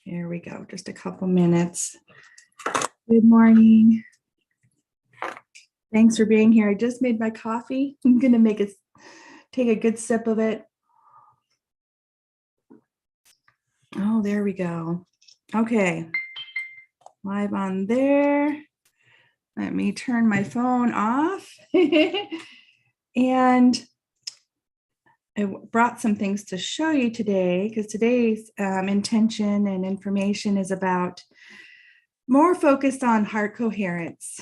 Here we go, just a couple minutes. Good morning. Thanks for being here. I just made my coffee. I'm gonna take a good sip of it. Oh, there we go. Okay, live on there. Let me turn my phone off. And I brought some things to show you today because today's intention and information is about more focused on heart coherence.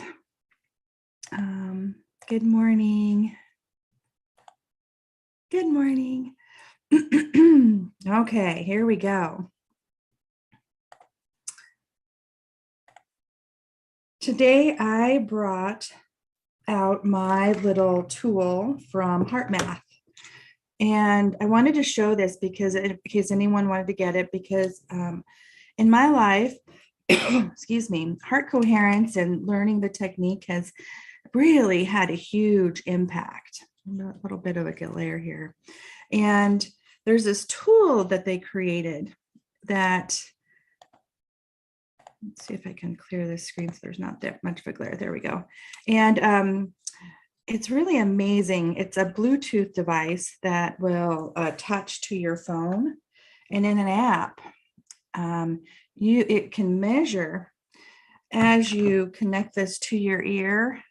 Good morning. Good morning. Okay, here we go. Today I brought out my little tool from HeartMath. And I wanted to show this because in case anyone wanted to get it, because in my life, excuse me, heart coherence and learning the technique has really had a huge impact. A little bit of a glare here. And there's this tool that they created that, let's see if I can clear this screen so there's not that much of a glare. There we go. And it's really amazing. It's a Bluetooth device that will attach to your phone, and in an app, it can measure as you connect this to your ear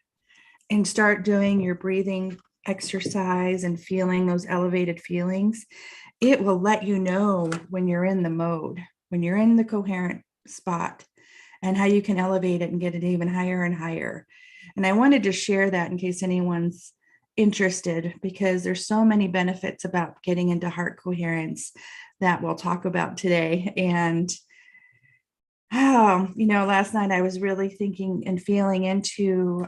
and start doing your breathing exercise and feeling those elevated feelings. It will let you know when you're in the mode, when you're in the coherent spot, and how you can elevate it and get it even higher and higher. And I wanted to share that in case anyone's interested, because there's so many benefits about getting into heart coherence that we'll talk about today. And last night I was really thinking and feeling into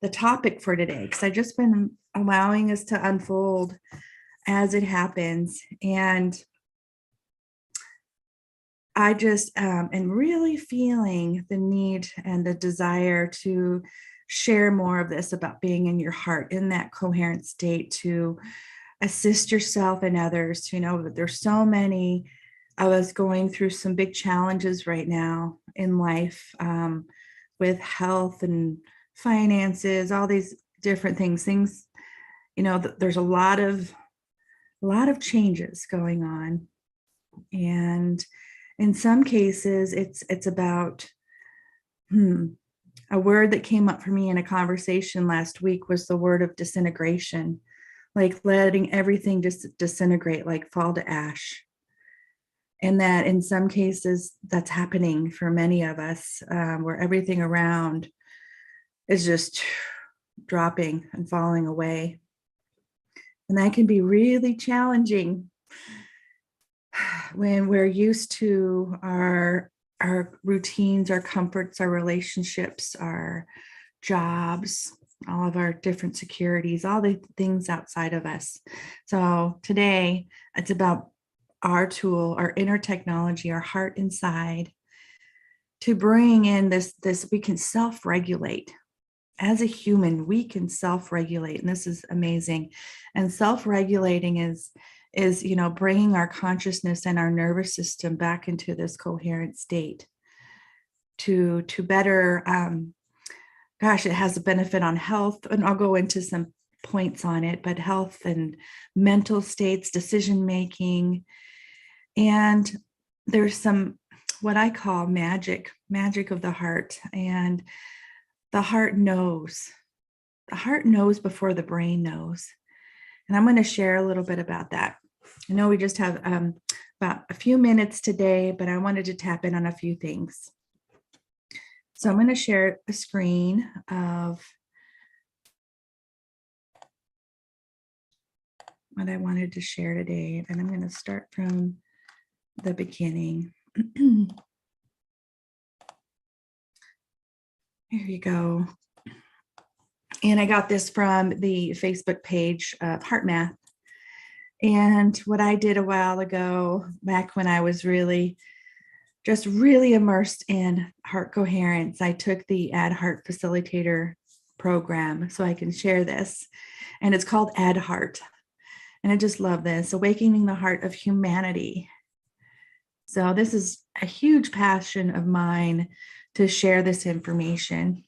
the topic for today, because I've just been allowing us to unfold as it happens. And I just am really feeling the need and the desire to share more of this about being in your heart, in that coherent state, to assist yourself and others to know that there's so many of us going through some big challenges right now in life, with health and finances, all these different things, there's a lot of changes going on. And in some cases, it's about a word that came up for me in a conversation last week was the word of disintegration, like letting everything just disintegrate, like fall to ash. And that in some cases, that's happening for many of us, where everything around is just dropping and falling away. And that can be really challenging when we're used to our routines, our comforts, our relationships, our jobs, all of our different securities, all the things outside of us. So today it's about our tool, our inner technology, our heart inside, to bring in this we can self-regulate. As a human, we can self-regulate, and this is amazing. And self-regulating is bringing our consciousness and our nervous system back into this coherent state to better, it has a benefit on health, and I'll go into some points on it, but health and mental states, decision making. And there's some what I call magic of the heart. And the heart knows before the brain knows. And I'm going to share a little bit about that. I know we just have about a few minutes today, but I wanted to tap in on a few things. So I'm going to share a screen of what I wanted to share today. And I'm going to start from the beginning. Here you go. And I got this from the Facebook page of HeartMath. And what I did a while ago, back when I was really immersed in heart coherence, I took the Add Heart Facilitator program so I can share this. And it's called Add Heart. And I just love this, awakening the heart of humanity So this is a huge passion of mine to share this information.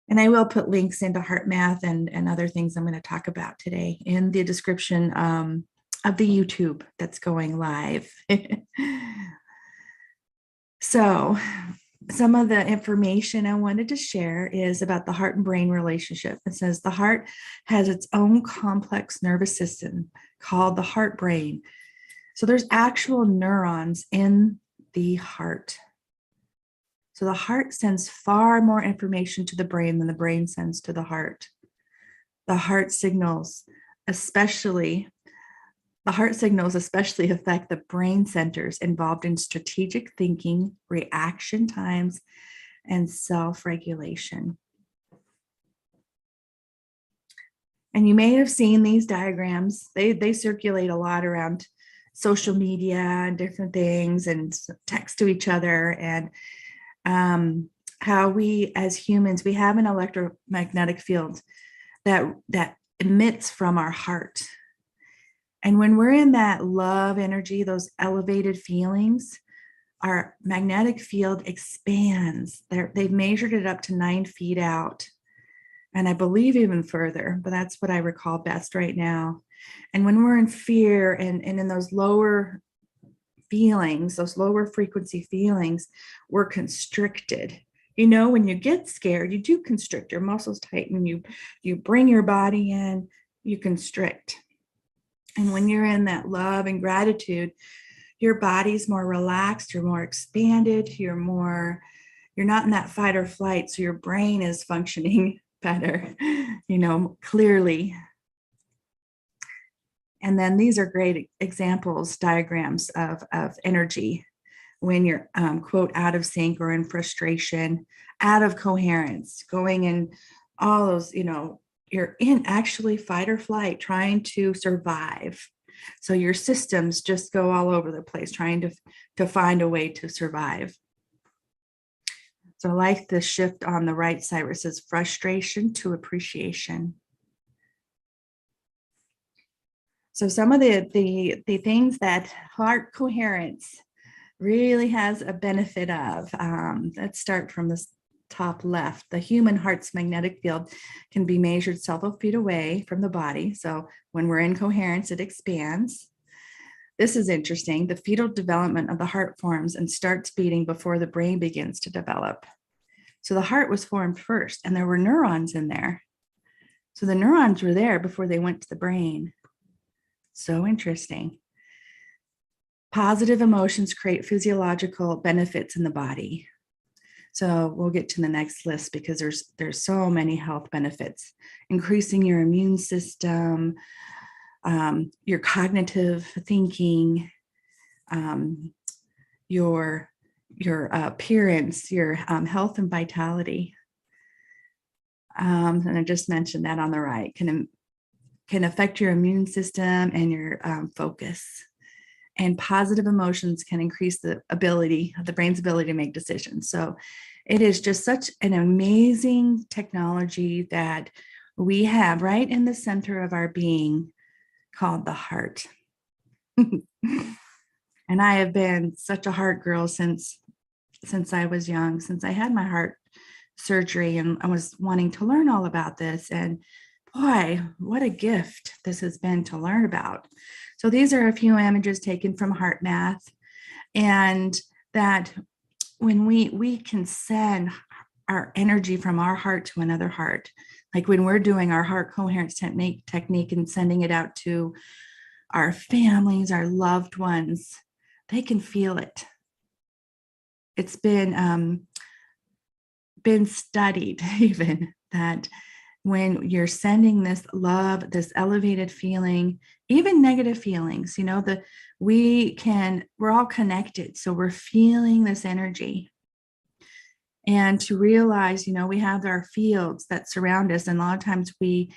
And I will put links into HeartMath and other things I'm going to talk about today in the description of the YouTube that's going live. So some of the information I wanted to share is about the heart and brain relationship. It says the heart has its own complex nervous system called the heart brain. So there's actual neurons in the heart. So the heart sends far more information to the brain than the brain sends to the heart. The heart signals, especially affect the brain centers involved in strategic thinking, reaction times, and self-regulation. And you may have seen these diagrams. They circulate a lot around social media and different things and text to each other, and how we as humans, we have an electromagnetic field that emits from our heart. And when we're in that love energy, those elevated feelings, our magnetic field expands. They've measured it up to 9 feet out. And I believe even further, but that's what I recall best right now. And when we're in fear and in those lower feelings, those lower frequency feelings, we're constricted. You know, when you get scared, you do constrict, your muscles tighten, you bring your body in, you constrict. And when you're in that love and gratitude, your body's more relaxed, you're more expanded, you're not in that fight or flight. So your brain is functioning better, clearly. And then these are great examples, diagrams of energy when you're, quote, out of sync or in frustration, out of coherence, going in all those, you're in actually fight or flight, trying to survive. So your systems just go all over the place, trying to find a way to survive. So I like the shift on the right side where it says frustration to appreciation. So some of the things that heart coherence really has a benefit of, let's start from this top left. The human heart's magnetic field can be measured several feet away from the body. So when we're in coherence, it expands. This is interesting. The fetal development of the heart forms and starts beating before the brain begins to develop. So the heart was formed first, and there were neurons in there. So the neurons were there before they went to the brain. So interesting. Positive emotions create physiological benefits in the body. So we'll get to the next list because there's so many health benefits. Increasing your immune system, your cognitive thinking, your appearance, your health and vitality. And I just mentioned that on the right can affect your immune system and your focus. And positive emotions can increase the brain's ability to make decisions. So it is just such an amazing technology that we have right in the center of our being called the heart. And I have been such a heart girl since I was young, since I had my heart surgery, and I was wanting to learn all about this. And boy, what a gift this has been to learn about. So these are a few images taken from HeartMath, and that when we can send our energy from our heart to another heart, like when we're doing our heart coherence technique and sending it out to our families, our loved ones, they can feel it. It's been studied even that when you're sending this love, this elevated feeling, even negative feelings, we're all connected. So we're feeling this energy. And to realize, we have our fields that surround us. And a lot of times we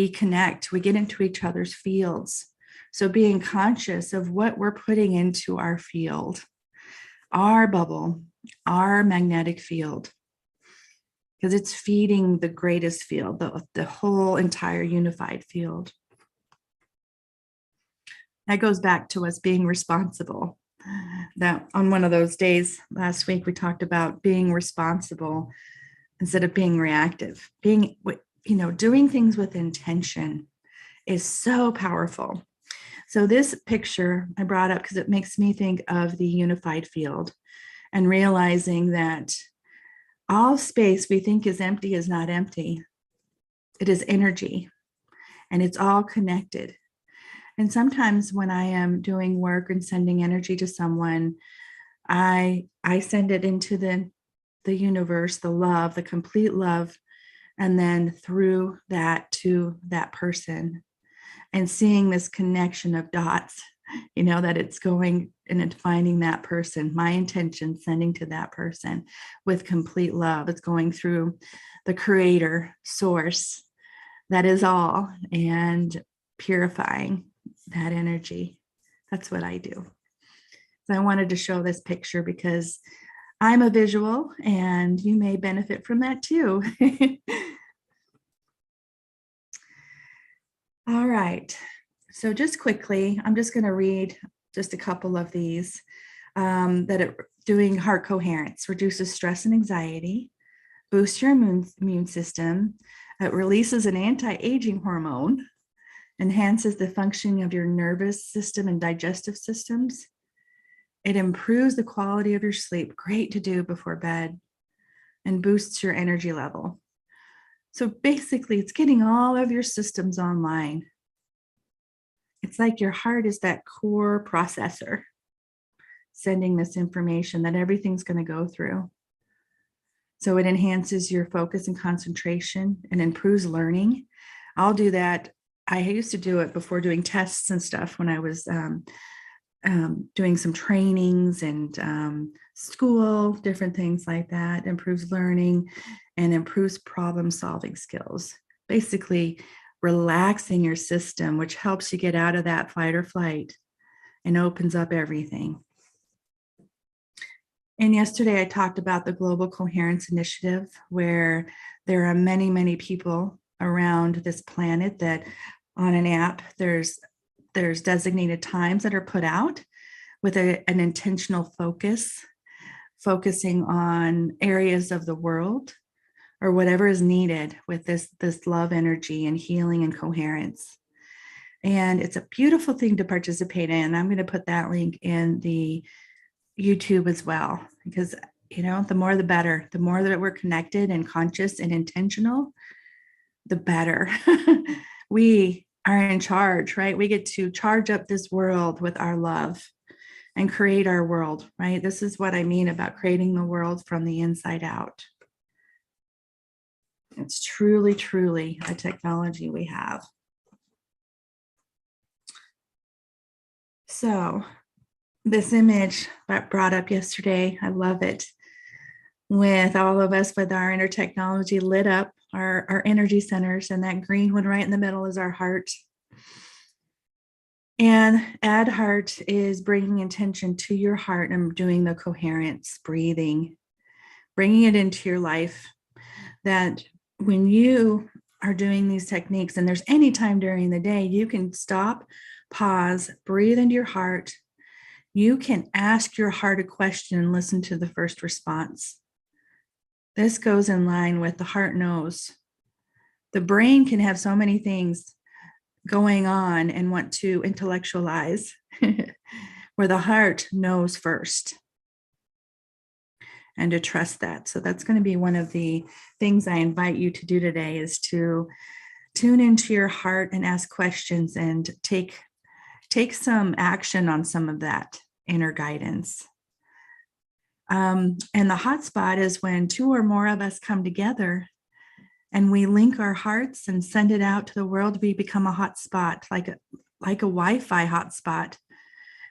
connect, we get into each other's fields. So being conscious of what we're putting into our field, our bubble, our magnetic field, because it's feeding the greatest field, the whole entire unified field. That goes back to us being responsible. that on one of those days last week, we talked about being responsible instead of being reactive. Being, doing things with intention is so powerful. So this picture I brought up because it makes me think of the unified field and realizing that all space we think is empty is not empty. It is energy, and it's all connected. And sometimes when I am doing work and sending energy to someone, I send it into the universe, the love, the complete love, and then through that to that person, and seeing this connection of dots, that it's going and it's finding that person, my intention sending to that person with complete love. It's going through the creator source that is all, and purifying that energy. That's what I do. So I wanted to show this picture because I'm a visual and you may benefit from that too. All right. So just quickly, I'm just going to read just a couple of these doing heart coherence reduces stress and anxiety, boosts your immune system. It releases an anti-aging hormone, enhances the functioning of your nervous system and digestive systems. It improves the quality of your sleep, great to do before bed, and boosts your energy level. So basically, it's getting all of your systems online. It's like your heart is that core processor sending this information that everything's going to go through. So it enhances your focus and concentration and improves learning. I'll do that. I used to do it before doing tests and stuff when I was doing some trainings and school, different things like that. Improves learning and improves problem solving skills. Basically, relaxing your system, which helps you get out of that fight or flight and opens up everything. And yesterday I talked about the Global Coherence Initiative, where there are many, many people around this planet that on an app, there's designated times that are put out with an intentional focusing on areas of the world or whatever is needed with this love energy and healing and coherence. And it's a beautiful thing to participate in. I'm going to put that link in the YouTube as well, because the more the better. The more that we're connected and conscious and intentional, the better. We are in charge, right? We get to charge up this world with our love and create our world, right? This is what I mean about creating the world from the inside out. It's truly, truly a technology we have. So this image that brought up yesterday, I love it. With all of us with our inner technology lit up, our energy centers, and that green one right in the middle is our heart. And add heart is bringing intention to your heart and doing the coherence, breathing, bringing it into your life. That when you are doing these techniques, and there's any time during the day, you can stop, pause, breathe into your heart. You can ask your heart a question and listen to the first response. This goes in line with the heart knows. The brain can have so many things going on and want to intellectualize, where the heart knows first, and to trust that. So that's going to be one of the things I invite you to do today, is to tune into your heart and ask questions and take some action on some of that inner guidance. And the hotspot is when two or more of us come together and we link our hearts and send it out to the world. We become a hotspot, like a Wi-Fi hotspot.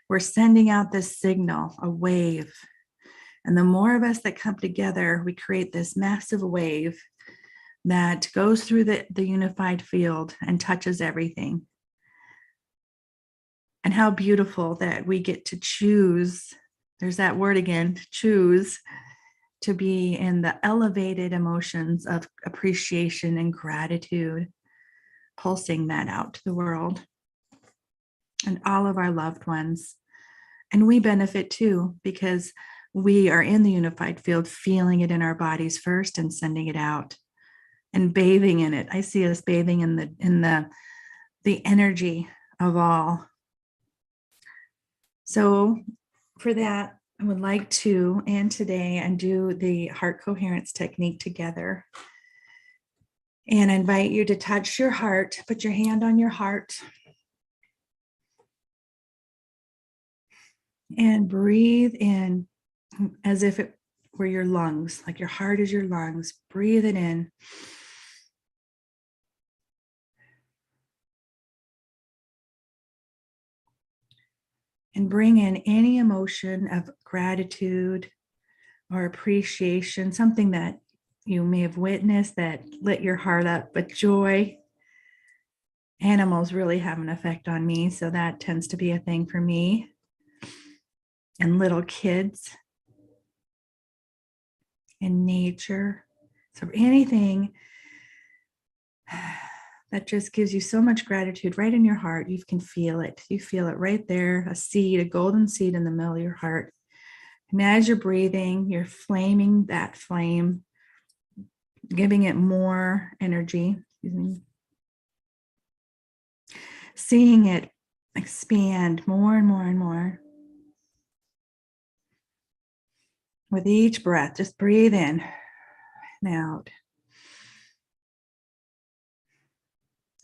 We're sending out this signal, a wave. And the more of us that come together, we create this massive wave that goes through the unified field and touches everything. And how beautiful that we get to choose. There's that word again, choose, to be in the elevated emotions of appreciation and gratitude, pulsing that out to the world and all of our loved ones. And we benefit too, because we are in the unified field, feeling it in our bodies first and sending it out and bathing in it. I see us bathing in the energy of all. So for that, I would like to end today and do the heart coherence technique together. And I invite you to touch your heart, put your hand on your heart, and breathe in as if it were your lungs, like your heart is your lungs. Breathe it in. And bring in any emotion of gratitude or appreciation, something that you may have witnessed that lit your heart up, but joy. Animals really have an effect on me, so that tends to be a thing for me. And little kids and nature. So anything that just gives you so much gratitude right in your heart, you can feel it. You feel it right there, a seed, a golden seed in the middle of your heart. And as you're breathing, you're flaming that flame, giving it more energy, seeing it expand more and more and more. With each breath, just breathe in and out.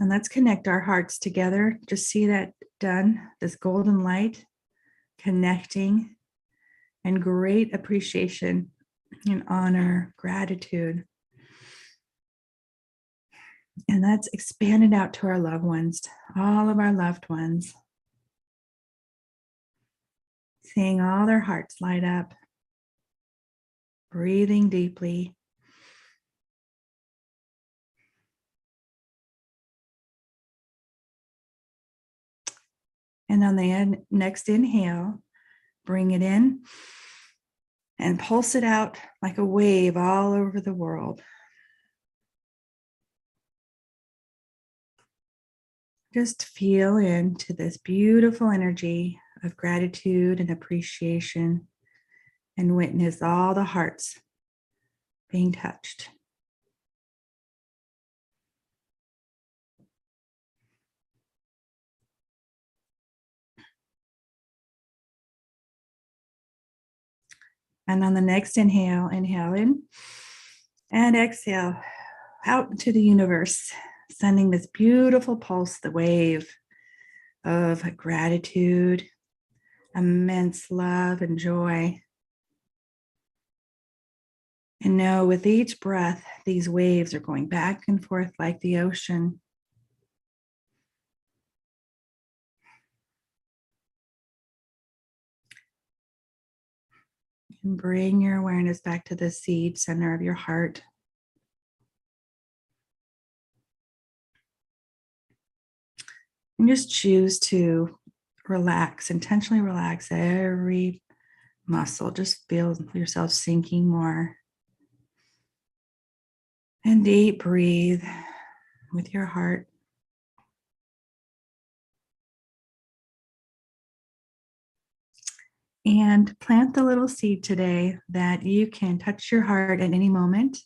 And let's connect our hearts together. Just see that done, this golden light connecting, and great appreciation and honor, gratitude. And that's expanded out to our loved ones, all of our loved ones. Seeing all their hearts light up, breathing deeply. And on the next inhale, bring it in and pulse it out like a wave all over the world. Just feel into this beautiful energy of gratitude and appreciation and witness all the hearts being touched. And on the next inhale, inhale in and exhale out into the universe, sending this beautiful pulse, the wave of gratitude, immense love and joy. And know with each breath, these waves are going back and forth like the ocean. And bring your awareness back to the seed center of your heart. And just choose to relax, intentionally relax every muscle. Just feel yourself sinking more. And deep breathe with your heart. And plant the little seed today that you can touch your heart at any moment.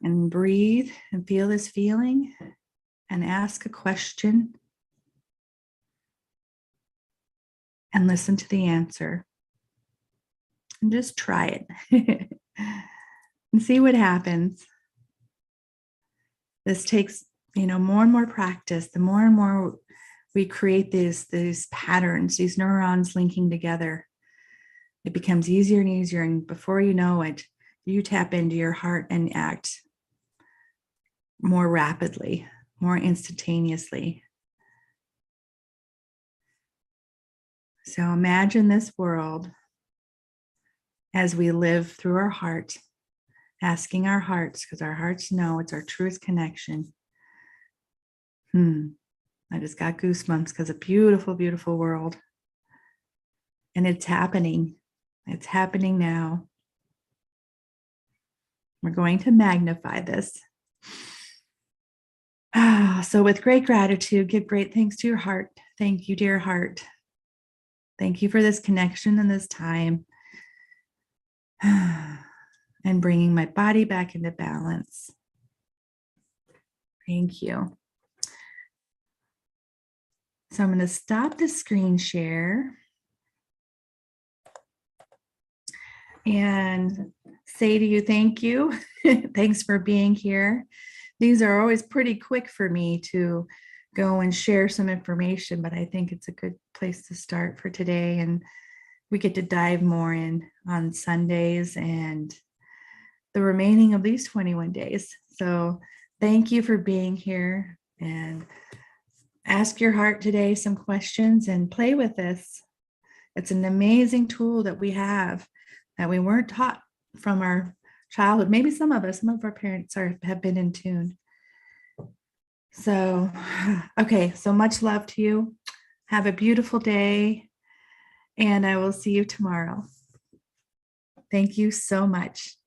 And breathe and feel this feeling and ask a question and listen to the answer. And just try it and see what happens. This takes, more and more practice. The more and more we create these patterns, these neurons linking together, it becomes easier and easier. And before you know it, you tap into your heart and act more rapidly, more instantaneously. So imagine this world as we live through our heart, asking our hearts, because our hearts know it's our truest connection. I just got goosebumps because a beautiful, beautiful world. And it's happening. It's happening now. We're going to magnify this. So with great gratitude, give great thanks to your heart. Thank you, dear heart. Thank you for this connection and this time and bringing my body back into balance. Thank you. So I'm going to stop the screen share and say to you, thank you. Thanks for being here. These are always pretty quick for me to go and share some information, but I think it's a good place to start for today. And we get to dive more in on Sundays and the remaining of these 21 days. So thank you for being here, and ask your heart today some questions and play with this. It's an amazing tool that we have that we weren't taught from our childhood. Maybe some of our parents have been in tune. So, okay, so much love to you. Have a beautiful day, and I will see you tomorrow. Thank you so much.